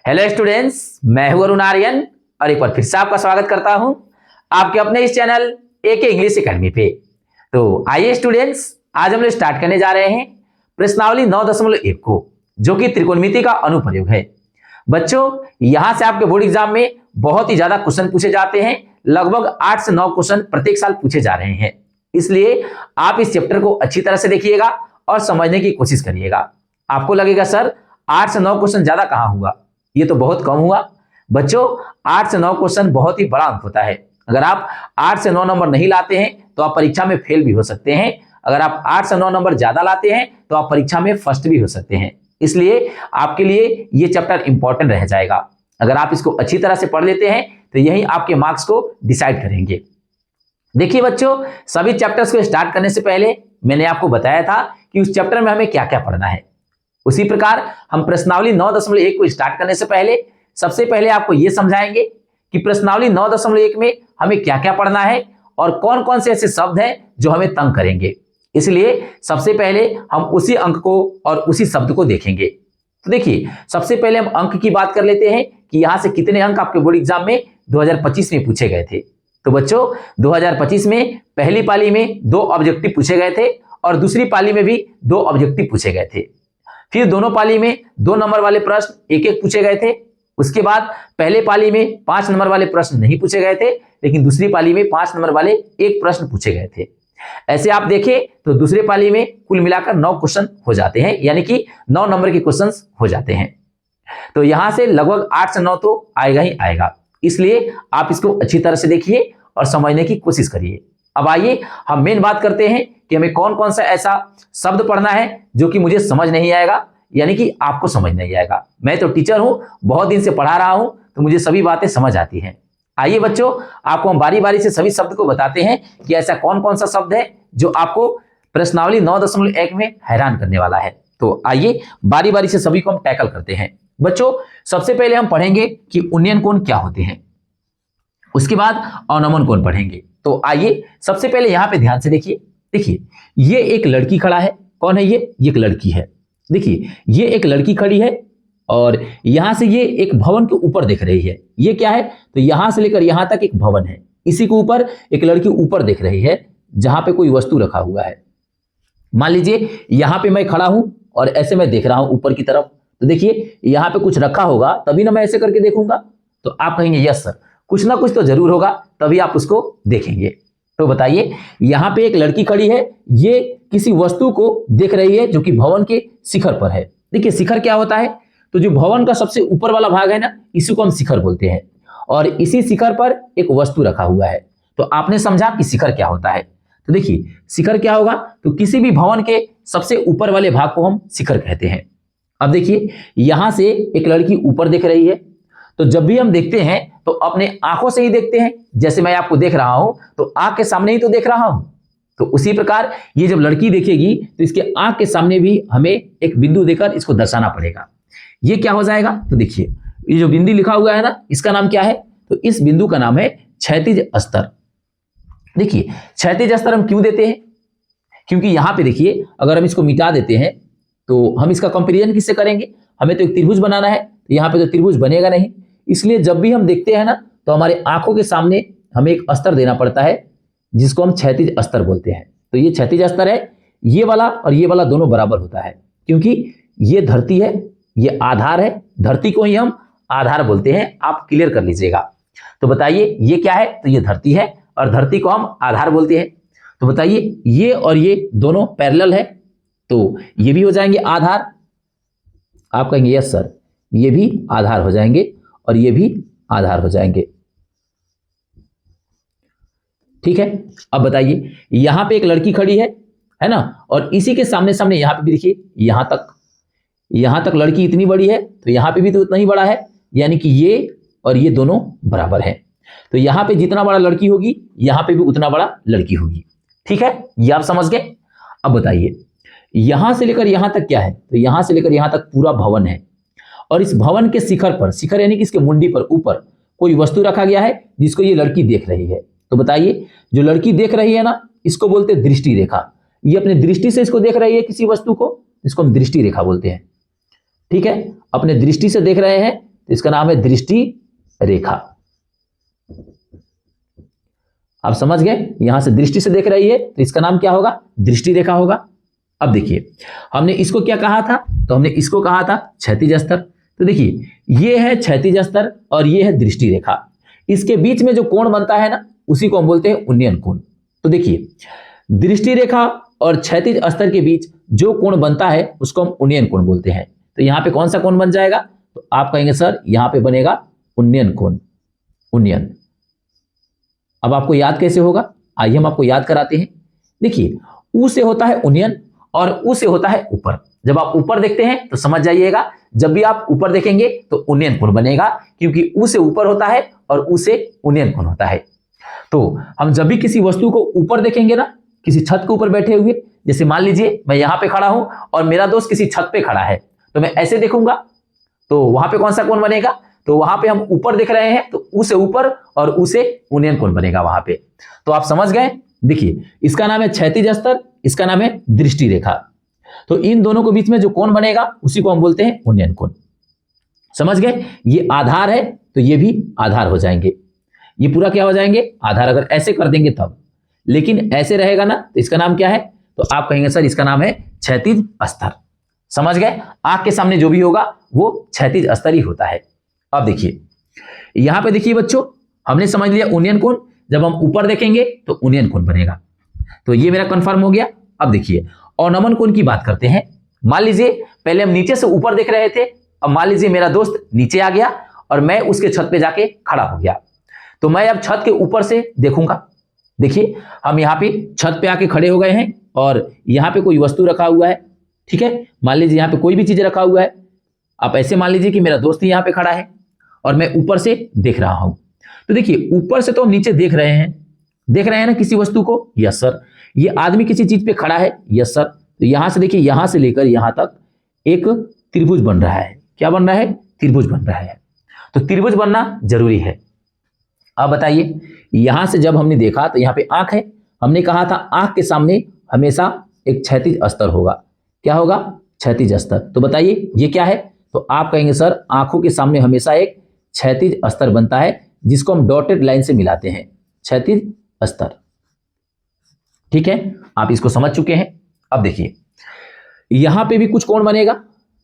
Hello students, मैं हूं अरुण आर्यन और एक बार फिर से आपका स्वागत करता हूं आपके अपने इस चैनल एके इंग्लिश एकेडमी पे। तो आइए स्टूडेंट्स, आज हम लोग स्टार्ट करने जा रहे हैं प्रश्नावली 9.1 को, जो कि त्रिकोणमिति का अनुप्रयोग है। बच्चों, यहां से आपके बोर्ड एग्जाम में बहुत ही ज्यादा क्वेश्चन पूछे जाते हैं। लगभग 8 से 9 क्वेश्चन प्रत्येक साल पूछे जा रहे हैं। इसलिए आप इस चैप्टर को अच्छी तरह से देखिएगा और समझने की कोशिश करिएगा। आपको लगेगा सर 8 से 9 क्वेश्चन ज्यादा कहां हुआ, ये तो बहुत कम हुआ। बच्चों, 8 से 9 क्वेश्चन बहुत ही बड़ा अंक होता है। अगर आप 8 से 9 नंबर नहीं लाते हैं तो आप परीक्षा में फेल भी हो सकते हैं। अगर आप 8 से 9 नंबर ज्यादा लाते हैं तो आप परीक्षा में फर्स्ट भी हो सकते हैं। इसलिए आपके लिए ये चैप्टर इंपॉर्टेंट रह जाएगा। अगर आप इसको अच्छी तरह से पढ़ लेते हैं तो यही आपके मार्क्स को डिसाइड करेंगे। देखिए बच्चों, सभी चैप्टर्स को स्टार्ट करने से पहले मैंने आपको बताया था कि उस चैप्टर में हमें क्या क्या पढ़ना है। उसी प्रकार हम प्रश्नावली 9.1 को स्टार्ट करने से पहले सबसे पहले आपको यह समझाएंगे कि प्रश्नावली 9.1 में हमें क्या क्या पढ़ना है और कौन कौन से ऐसे शब्द हैं जो हमें तंग करेंगे। इसलिए सबसे पहले हम उसी अंक को और उसी शब्द को देखेंगे। तो देखिए, सबसे पहले हम अंक की बात कर लेते हैं कि यहां से कितने अंक आपके बोर्ड एग्जाम में 2025 में पूछे गए थे। तो बच्चों, 2025 में पहली पाली में 2 ऑब्जेक्टिव पूछे गए थे और दूसरी पाली में भी 2 ऑब्जेक्टिव पूछे गए थे। फिर दोनों पाली में 2 नंबर वाले प्रश्न एक एक पूछे गए थे। उसके बाद पहले पाली में 5 नंबर वाले प्रश्न नहीं पूछे गए थे, लेकिन दूसरी पाली में 5 नंबर वाले एक प्रश्न पूछे गए थे। ऐसे आप देखें तो दूसरे पाली में कुल मिलाकर 9 क्वेश्चन हो जाते हैं, यानी कि 9 नंबर के क्वेश्चन हो जाते हैं। तो यहां से लगभग 8 से 9 तो आएगा ही आएगा। इसलिए आप इसको अच्छी तरह से देखिए और समझने की कोशिश करिए। अब आइए हम मेन बात करते हैं कि हमें कौन कौन सा ऐसा शब्द पढ़ना है जो कि मुझे समझ नहीं आएगा, यानी कि आपको समझ नहीं आएगा। मैं तो टीचर हूं, बहुत दिन से पढ़ा रहा हूं, तो मुझे सभी बातें समझ आती हैं। आइए बच्चों, आपको हम बारी बारी से सभी शब्द को बताते हैं कि ऐसा कौन कौन सा शब्द है जो आपको प्रश्नावली 9.1 में हैरान करने वाला है। तो आइए बारी बारी से सभी को हम टैकल करते हैं। बच्चों, सबसे पहले हम पढ़ेंगे कि उन्नयन कोण क्या होते हैं, उसके बाद अवनमन कोण पढ़ेंगे। तो आइए सबसे पहले यहां पे ध्यान से देखिए। देखिए, ये एक लड़की खड़ा है। कौन है ये एक लड़की है। देखिए, ये एक लड़की खड़ी है और यहां से ये एक भवन के ऊपर देख रही है। ये क्या है, तो यहां से लेकर यहां तक एक भवन है। इसी के ऊपर एक लड़की ऊपर देख रही है जहां पे कोई वस्तु रखा हुआ है। मान लीजिए यहां पे मैं खड़ा हूं और ऐसे मैं देख रहा हूं ऊपर की तरफ। तो देखिए, यहां पे कुछ रखा होगा तभी ना मैं ऐसे करके देखूंगा। तो आप कहेंगे यस सर, कुछ ना कुछ तो जरूर होगा, तभी आप उसको देखेंगे। तो बताइए, यहां पे एक लड़की खड़ी है, ये किसी वस्तु को देख रही है जो कि भवन के शिखर पर है। देखिए, शिखर क्या होता है, तो जो भवन का सबसे ऊपर वाला भाग है ना, इसी को हम शिखर बोलते हैं। और इसी शिखर पर एक वस्तु रखा हुआ है। तो आपने समझा कि शिखर क्या होता है। तो देखिए, शिखर क्या होगा, तो किसी भी भवन के सबसे ऊपर वाले भाग को हम शिखर कहते हैं। अब देखिए, यहां से एक लड़की ऊपर देख रही है। तो जब भी हम देखते हैं तो अपने आंखों से ही देखते हैं। जैसे मैं आपको देख रहा हूं तो आंख के सामने ही तो देख रहा हूं। तो उसी प्रकार ये जब लड़की देखेगी तो इसके आंख के सामने भी हमें एक बिंदु देकर इसको दर्शाना पड़ेगा। ये क्या हो जाएगा, तो देखिए ये जो बिंदु लिखा हुआ है ना, इसका नाम क्या है, तो इस बिंदु का नाम है क्षैतिज स्तर। देखिए, क्षैतिज स्तर हम क्यों देते हैं, क्योंकि यहां पे देखिए अगर हम इसको मिटा देते हैं तो हम इसका कंपेरिजन किससे करेंगे। हमें तो एक त्रिभुज बनाना है, तो यहाँ पे तो त्रिभुज बनेगा नहीं। इसलिए जब भी हम देखते हैं ना तो हमारे आंखों के सामने हमें एक स्तर देना पड़ता है जिसको हम क्षैतिज स्तर बोलते हैं। तो ये क्षैतिज स्तर है, ये वाला और ये वाला दोनों बराबर होता है, क्योंकि ये धरती है, ये आधार है। धरती को ही हम आधार बोलते हैं, आप क्लियर कर लीजिएगा। तो बताइए ये क्या है, तो ये धरती है और धरती को हम आधार बोलते हैं। तो बताइए ये और ये दोनों पैरेलल है, तो ये भी हो जाएंगे आधार। आप कहेंगे यस सर, ये भी आधार हो जाएंगे और ये भी आधार हो जाएंगे। ठीक है। अब बताइए, यहां पे एक लड़की खड़ी है ना, और इसी के सामने सामने यहां पे भी देखिए, यहां तक लड़की इतनी बड़ी है तो यहां पे भी तो उतना ही बड़ा है, यानी कि ये और ये दोनों बराबर है। तो यहां पे जितना बड़ा लड़की होगी यहां पे भी उतना बड़ा लड़की होगी। ठीक है, ये आप समझ गए। अब बताइए, यहां से लेकर यहां तक क्या है, तो यहां से लेकर यहां तक पूरा भवन है और इस भवन के शिखर पर, शिखर यानी कि इसके मुंडी पर ऊपर कोई वस्तु रखा गया है जिसको ये लड़की देख रही है। तो बताइए, जो लड़की देख रही है ना, इसको बोलते हैं दृष्टि रेखा। ये अपने दृष्टि से इसको देख रही है किसी वस्तु को, इसको हम दृष्टि रेखा बोलते हैं। ठीक है, अपने दृष्टि से देख रहे हैं तो इसका नाम है दृष्टि रेखा। आप समझ गए, यहां से दृष्टि से देख रही है तो इसका नाम क्या होगा, दृष्टि रेखा होगा। अब देखिए हमने इसको क्या कहा था, तो हमने इसको कहा था क्षैतिज स्तर। तो देखिए ये है क्षैतिज स्तर और ये है दृष्टि रेखा, इसके बीच में जो कोण बनता है ना उसी को हम बोलते हैं उन्नयन कोण। तो देखिए दृष्टि रेखा और क्षैतिज स्तर के बीच जो कोण बनता है उसको हम उन्नयन कोण बोलते हैं। तो यहाँ पे कौन सा कोण बन जाएगा, तो आप कहेंगे सर यहाँ पे बनेगा उन्नयन कोण, उन्नयन। अब आपको याद कैसे होगा, आइए हम आपको याद कराते हैं। देखिए ऊ से होता है उन्नयन और ऊ से होता है ऊपर। जब आप ऊपर देखते हैं तो समझ जाइएगा, जब भी आप ऊपर देखेंगे तो उन्नयन कोण बनेगा, क्योंकि ऊ से ऊपर होता है और ऊ से उन्नयन कोण होता है। तो हम जब भी किसी वस्तु को ऊपर देखेंगे ना, किसी छत के ऊपर बैठे हुए, जैसे मान लीजिए मैं यहाँ पे खड़ा हूं और मेरा दोस्त किसी छत पे खड़ा है, तो मैं ऐसे देखूंगा तो वहां पे कौन सा कोण बनेगा, तो वहां पे हम ऊपर देख रहे हैं तो ऊ से ऊपर और ऊ से उन्नयन कोण बनेगा वहां पे। तो आप समझ गए। देखिए इसका नाम है क्षैतिज स्तर, इसका नाम है दृष्टि रेखा। तो इन दोनों के बीच में जो कोण बनेगा उसी को हम बोलते हैं उन्नयन कोण। समझ गए, ये आधार है तो ये भी आधार हो जाएंगे, ये पूरा क्या हो जाएंगे, आधार। अगर ऐसे कर देंगे तब, लेकिन ऐसे रहेगा ना तो इसका नाम क्या है, तो आप कहेंगे सर इसका नाम है क्षैतिज स्तर। समझ गए, आंख के सामने जो भी होगा वो क्षैतिज स्तर ही होता है। अब देखिए यहां पे देखिए बच्चों, हमने समझ लिया उन्नयन कोण, जब हम ऊपर देखेंगे तो उन्नयन कोण बनेगा, तो ये मेरा कंफर्म हो गया। अब देखिए अवनमन कोण की बात करते हैं। मान लीजिए पहले हम नीचे से ऊपर देख रहे थे, अब मान लीजिए मेरा दोस्त नीचे आ गया और मैं उसके छत पे जाके खड़ा हो गया, तो मैं अब छत के ऊपर से देखूंगा। देखिए हम यहाँ पे छत पे आके खड़े हो गए हैं और यहाँ पे कोई वस्तु रखा हुआ है, ठीक है, मान लीजिए यहाँ पे कोई भी चीज रखा हुआ है। आप ऐसे मान लीजिए कि मेरा दोस्त यहाँ पे खड़ा है और मैं ऊपर से देख रहा हूं। तो देखिए ऊपर से तो हम नीचे देख रहे हैं ना किसी वस्तु को, यस सर। ये आदमी किसी चीज पे खड़ा है, यस सर। तो यहां से देखिए, यहां से लेकर यहां तक एक त्रिभुज बन रहा है। क्या बन रहा है, त्रिभुज बन रहा है। तो त्रिभुज बनना जरूरी है। अब बताइए यहां से जब हमने देखा तो यहाँ पे आंख है, हमने कहा था आंख के सामने हमेशा एक क्षैतिज स्तर होगा। क्या होगा, क्षैतिज स्तर। तो बताइए ये क्या है, तो आप कहेंगे सर आंखों के सामने हमेशा एक क्षैतिज स्तर बनता है, जिसको हम डॉटेड लाइन से मिलाते हैं, क्षैतिज स्तर। ठीक है, आप इसको समझ चुके हैं। अब देखिए यहां पे भी कुछ कोण बनेगा,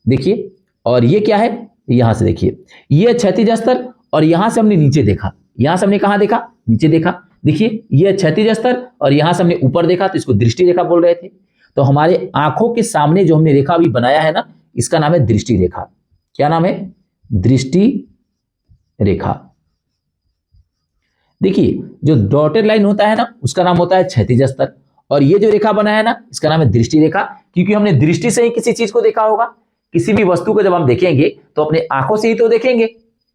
देखिए, और ये क्या है, यहां से देखिए ये क्षैतिज स्तर, और यहां से हमने नीचे देखा, यहां से हमने कहां देखा, नीचे देखा। देखिए ये क्षैतिज स्तर और यहां से हमने ऊपर देखा, तो इसको दृष्टि रेखा बोल रहे थे। तो हमारे आंखों के सामने जो हमने रेखा अभी बनाया है ना, इसका नाम है दृष्टि रेखा। क्या नाम है, दृष्टि रेखा। देखिए जो डॉटेड लाइन होता है ना, उसका नाम होता है क्षैतिज स्तर, और ये जो रेखा बना है ना, इसका नाम है दृष्टि रेखा, क्योंकि हमने दृष्टि से ही किसी चीज को देखा होगा। किसी भी वस्तु को जब हम देखेंगे तो अपने आंखों से ही तो देखेंगे,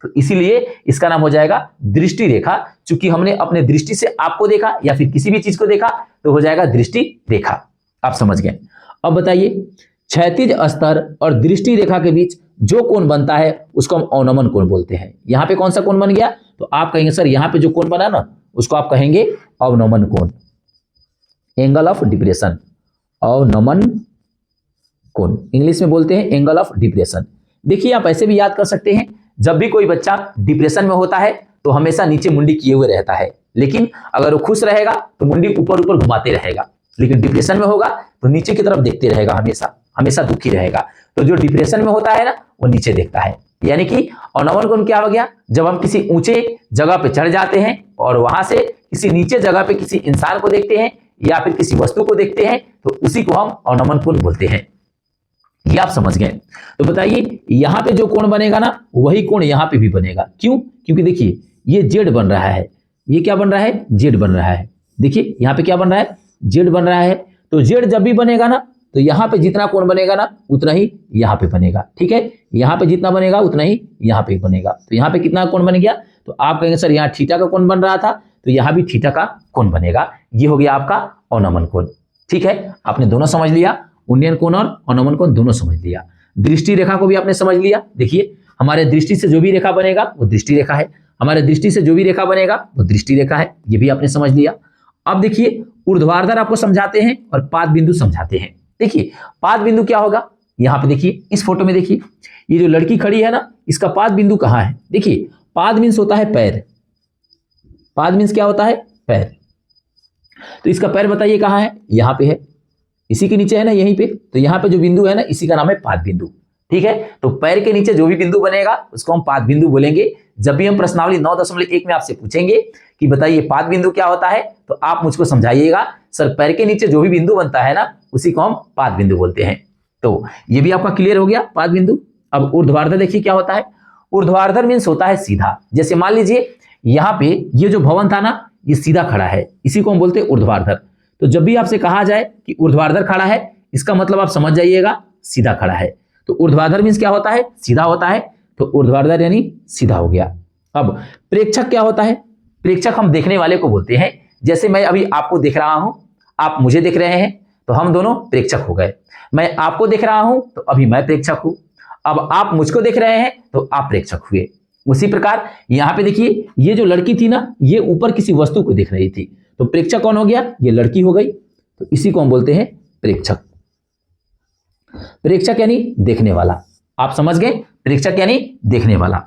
तो इसीलिए इसका नाम हो जाएगा दृष्टि रेखा। चूंकि हमने अपने दृष्टि से आपको देखा या फिर किसी भी चीज को देखा, तो हो जाएगा दृष्टि रेखा। आप समझ गए। अब बताइए क्षैतिज स्तर और दृष्टि रेखा के बीच जो कोण बनता है उसको हम अवनमन कोण बोलते हैं। यहां पे कौन सा कोण बन गया, तो आप कहेंगे सर यहां पे जो कोण बना ना, उसको आप कहेंगे अवनमन कोण, एंगल ऑफ डिप्रेशन। अवनमन कोण इंग्लिश में बोलते हैं एंगल ऑफ डिप्रेशन। देखिए आप ऐसे भी याद कर सकते हैं, जब भी कोई बच्चा डिप्रेशन में होता है तो हमेशा नीचे मुंडी किए हुए रहता है, लेकिन अगर वो खुश रहेगा तो मुंडी ऊपर ऊपर घुमाते रहेगा, लेकिन डिप्रेशन में होगा तो नीचे की तरफ देखते रहेगा, हमेशा हमेशा दुखी रहेगा। तो जो डिप्रेशन में होता है ना, वो नीचे देखता है। यानी कि अवनमन कोण क्या हो गया, जब हम किसी ऊंचे जगह पे चढ़ जाते हैं और वहां से किसी नीचे जगह पे किसी इंसान को देखते हैं या फिर किसी वस्तु को देखते हैं, तो उसी को हम अवनमन कोण बोलते हैं। ये आप समझ गए। तो बताइए यहां पे जो कोण बनेगा ना, वही कोण यहां पे भी बनेगा। क्यों, क्योंकि देखिए ये जेड बन रहा है, ये क्या बन रहा है, जेड बन रहा है। देखिए यहां पे क्या बन रहा है, जेड बन रहा है। तो जेड जब भी बनेगा ना, तो यहां पे जितना कोण बनेगा ना, उतना ही यहां पे बनेगा। ठीक है, यहां पे जितना बनेगा उतना ही यहां पे बनेगा। तो यहां पे कितना कोण बन गया, तो आप कहेंगे सर यहाँ थीटा का कोण बन रहा था, तो यहां भी थीटा का कोण बनेगा। ये हो गया आपका अवनमन कोण। ठीक है, आपने दोनों समझ लिया, उन्नयन कोण और अवनमन कोण दोनों समझ लिया। दृष्टि रेखा को भी आपने समझ लिया। देखिए हमारे दृष्टि से जो भी रेखा बनेगा वो दृष्टि रेखा है, हमारे दृष्टि से जो भी रेखा बनेगा वो दृष्टि रेखा है। ये भी आपने समझ लिया। अब देखिए ऊर्ध्वाधर आपको समझाते हैं और पाद बिंदु समझाते हैं। देखिए पाद बिंदु क्या होगा, यहाँ पे देखिए इस फोटो में देखिए, ये जो लड़की खड़ी है ना, इसका पाद बिंदु कहाँ है? देखिए, पाद मीन्स होता है पैर। पाद मीन्स क्या होता है? पैर। तो इसका पैर बताइए कहाँ है? यहाँ पे है, इसी के नीचे है ना, यहीं पे। तो यहाँ पे जो बिंदु है ना, इसी का नाम है पाद बिंदु। ठीक है, तो पैर के नीचे जो भी बिंदु बनेगा उसको हम पाद बिंदु बोलेंगे। जब भी हम प्रश्नावली 9.1 में आपसे पूछेंगे कि बताइए पाद बिंदु क्या होता है, तो आप मुझको समझाइएगा सर पैर के नीचे जो भी बिंदु बनता है ना, उसी को हम पाद बिंदु बोलते हैं। तो ये भी आपका क्लियर हो गया, पाद बिंदु। अब ऊर्ध्वाधर देखिए क्या होता है। ऊर्ध्वाधर मीन्स होता है सीधा। जैसे मान लीजिए यहाँ पे ये जो भवन था ना, ये सीधा खड़ा है, इसी को हम बोलते हैं ऊर्ध्वाधर। तो जब भी आपसे कहा जाए कि ऊर्ध्वाधर खड़ा है, इसका मतलब आप समझ जाइएगा सीधा खड़ा है। तो ऊर्ध्वाधर मीन्स क्या होता है? सीधा होता है। तो ऊर्ध्वाधर यानी सीधा हो गया। अब प्रेक्षक क्या होता है? प्रेक्षक हम देखने वाले को बोलते हैं। जैसे मैं अभी आपको देख रहा हूं, आप मुझे देख रहे हैं, तो हम दोनों प्रेक्षक हो गए। मैं आपको देख रहा हूं, तो अभी मैं प्रेक्षक हूं। अब आप मुझको देख रहे हैं, तो आप प्रेक्षक हुए। उसी प्रकार यहाँ पे देखिए, ये जो लड़की थी ना, ये ऊपर किसी वस्तु को देख रही थी, तो प्रेक्षक कौन हो गया? ये लड़की हो गई। तो इसी को हम बोलते हैं प्रेक्षक। प्रेक्षक यानी देखने वाला। आप समझ गए? प्रेक्षक यानी देखने वाला।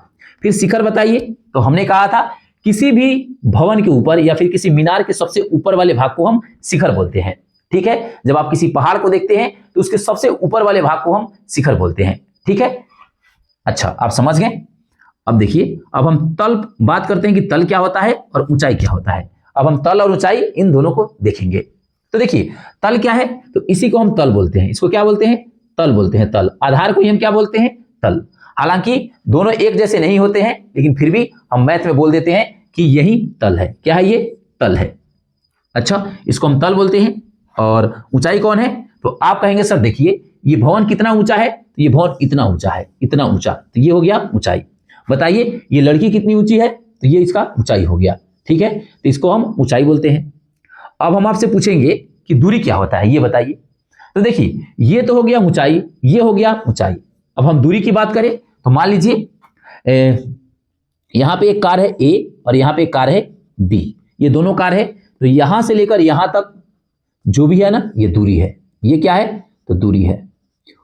फिर शिखर बताइए। तो हमने कहा था किसी भी भवन के ऊपर या फिर किसी मीनार के सबसे ऊपर वाले भाग को हम शिखर बोलते हैं। ठीक है, जब आप किसी पहाड़ को देखते हैं तो उसके सबसे ऊपर वाले भाग को हम शिखर बोलते हैं। ठीक है, अच्छा, आप समझ गए। अब देखिए, अब हम तल बात करते हैं कि तल क्या होता है और ऊंचाई क्या होता है। अब हम तल और ऊंचाई इन दोनों को देखेंगे। तो देखिए, तल क्या है? तो इसी को हम तल बोलते हैं। इसको क्या बोलते हैं? तल बोलते हैं। तल। आधार को ही हम क्या बोलते हैं? तल। हालांकि दोनों एक जैसे नहीं होते हैं, लेकिन फिर भी हम मैथ में बोल देते हैं कि यही तल है। क्या है? ये तल है। अच्छा, इसको हम तल बोलते हैं। और ऊंचाई कौन है? तो आप कहेंगे सर देखिए, ये भवन कितना ऊंचा है? तो ये भवन इतना ऊंचा है, इतना ऊंचा। तो ये हो गया ऊंचाई। बताइए ये लड़की कितनी ऊंची है? तो ये इसका ऊंचाई हो गया। ठीक है, तो इसको हम ऊंचाई बोलते हैं। अब हम आपसे पूछेंगे कि दूरी क्या होता है, ये बताइए। तो देखिए, ये तो हो गया ऊंचाई, ये हो गया ऊंचाई। अब हम दूरी की बात करें तो मान लीजिए यहां पे एक कार है A और यहां पे एक कार है B। ये दोनों कार है, तो यहां से लेकर यहां तक जो भी है ना, ये दूरी है। ये क्या है? तो दूरी है।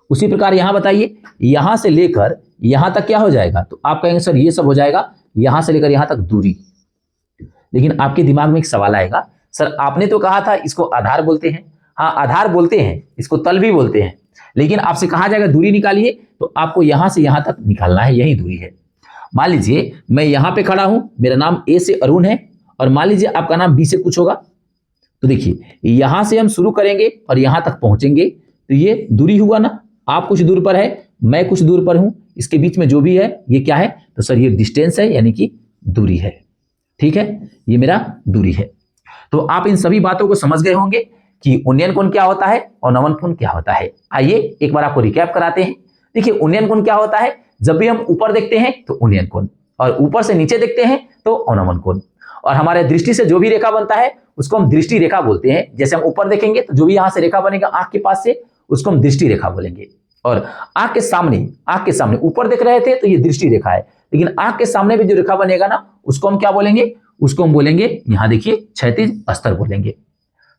उसी प्रकार यहां बताइए, यहां से लेकर यहां तक क्या हो जाएगा? तो आप कहेंगे सर ये सब हो जाएगा यहां से लेकर यहां तक दूरी। लेकिन आपके दिमाग में एक सवाल आएगा, सर आपने तो कहा था इसको आधार बोलते हैं। हाँ, आधार बोलते हैं, इसको तल भी बोलते हैं, लेकिन आपसे कहा जाएगा दूरी निकालिए, तो आपको यहां से यहां तक निकालना है, यही दूरी है। मान लीजिए मैं यहां पे खड़ा हूं, मेरा नाम A से अरुण है, और मान लीजिए आपका नाम B से कुछ होगा। तो देखिए, यहां से हम शुरू करेंगे और यहां तक पहुंचेंगे, तो ये दूरी हुआ ना। आप कुछ दूर पर है, मैं कुछ दूर पर हूं, इसके बीच में जो भी है ये क्या है? तो सर ये डिस्टेंस है, यानी कि दूरी है। ठीक है, ये मेरा दूरी है। तो आप इन सभी बातों को समझ गए होंगे कि उन्नयन कोण क्या होता है और नमन कोण क्या होता है। आइए एक बार आपको रिकैप कराते हैं। देखिए, उन्नयन कोण क्या होता है? जब भी हम ऊपर देखते हैं तो उन्नयन कोण, और ऊपर से नीचे देखते हैं तो अवनमन कोण। और हमारे दृष्टि से जो भी रेखा बनता है उसको हम दृष्टि रेखा बोलते हैं। जैसे हम ऊपर देखेंगे तो जो भी यहां से रेखा बनेगा आंख के पास से, उसको हम दृष्टि रेखा बोलेंगे। और आंख के सामने ऊपर देख रहे थे तो ये दृष्टि रेखा है, लेकिन आंख के सामने भी जो रेखा बनेगा ना, उसको हम क्या बोलेंगे? उसको हम बोलेंगे, यहां देखिए, क्षैतिज अस्तर बोलेंगे।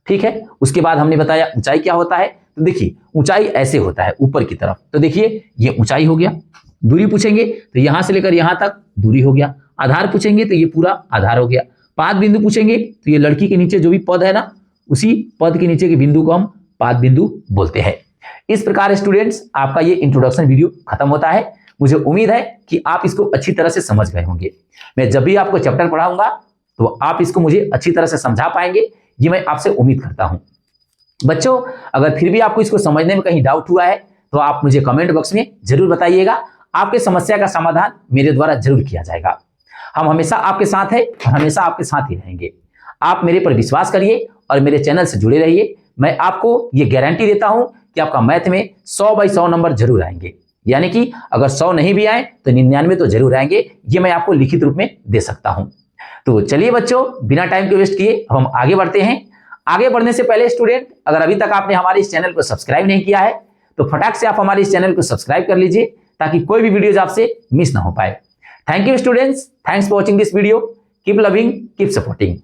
ठीक है, उसके बाद हमने बताया ऊंचाई क्या होता है। तो देखिए, ऊंचाई ऐसे होता है ऊपर की तरफ। तो देखिए, ये ऊंचाई हो गया। दूरी पूछेंगे तो यहां से लेकर यहां तक दूरी हो गया। आधार पूछेंगे तो ये पूरा आधार हो गया। पाद बिंदु पूछेंगे तो ये लड़की के नीचे जो भी पद है ना, उसी पद के नीचे के बिंदु को हम पाद बिंदु बोलते हैं। इस प्रकार स्टूडेंट्स, आपका ये इंट्रोडक्शन वीडियो खत्म होता है। मुझे उम्मीद है कि आप इसको अच्छी तरह से समझ गए होंगे। मैं जब भी आपको चैप्टर पढ़ाऊंगा तो आप इसको मुझे अच्छी तरह से समझा पाएंगे, ये मैं आपसे उम्मीद करता हूं। बच्चों, अगर फिर भी आपको इसको समझने में कहीं डाउट हुआ है तो आप मुझे कमेंट बॉक्स में जरूर बताइएगा। आपके समस्या का समाधान मेरे द्वारा जरूर किया जाएगा। हम हमेशा आपके साथ हैं और हमेशा आपके साथ ही रहेंगे। आप मेरे पर विश्वास करिए और मेरे चैनल से जुड़े रहिए। मैं आपको ये गारंटी देता हूं कि आपका मैथ में 100/100 नंबर जरूर आएंगे। यानी कि अगर 100 नहीं भी आए तो 99 तो जरूर आएंगे। ये मैं आपको लिखित रूप में दे सकता हूं। तो चलिए बच्चों, बिना टाइम के वेस्ट किए हम आगे बढ़ते हैं। आगे बढ़ने से पहले स्टूडेंट, अगर अभी तक आपने हमारे इस चैनल को सब्सक्राइब नहीं किया है तो फटाक से आप हमारे इस चैनल को सब्सक्राइब कर लीजिए, ताकि कोई भी वीडियोज आपसे मिस ना हो पाए। Thank you students, thanks for watching this video. Keep loving, keep supporting.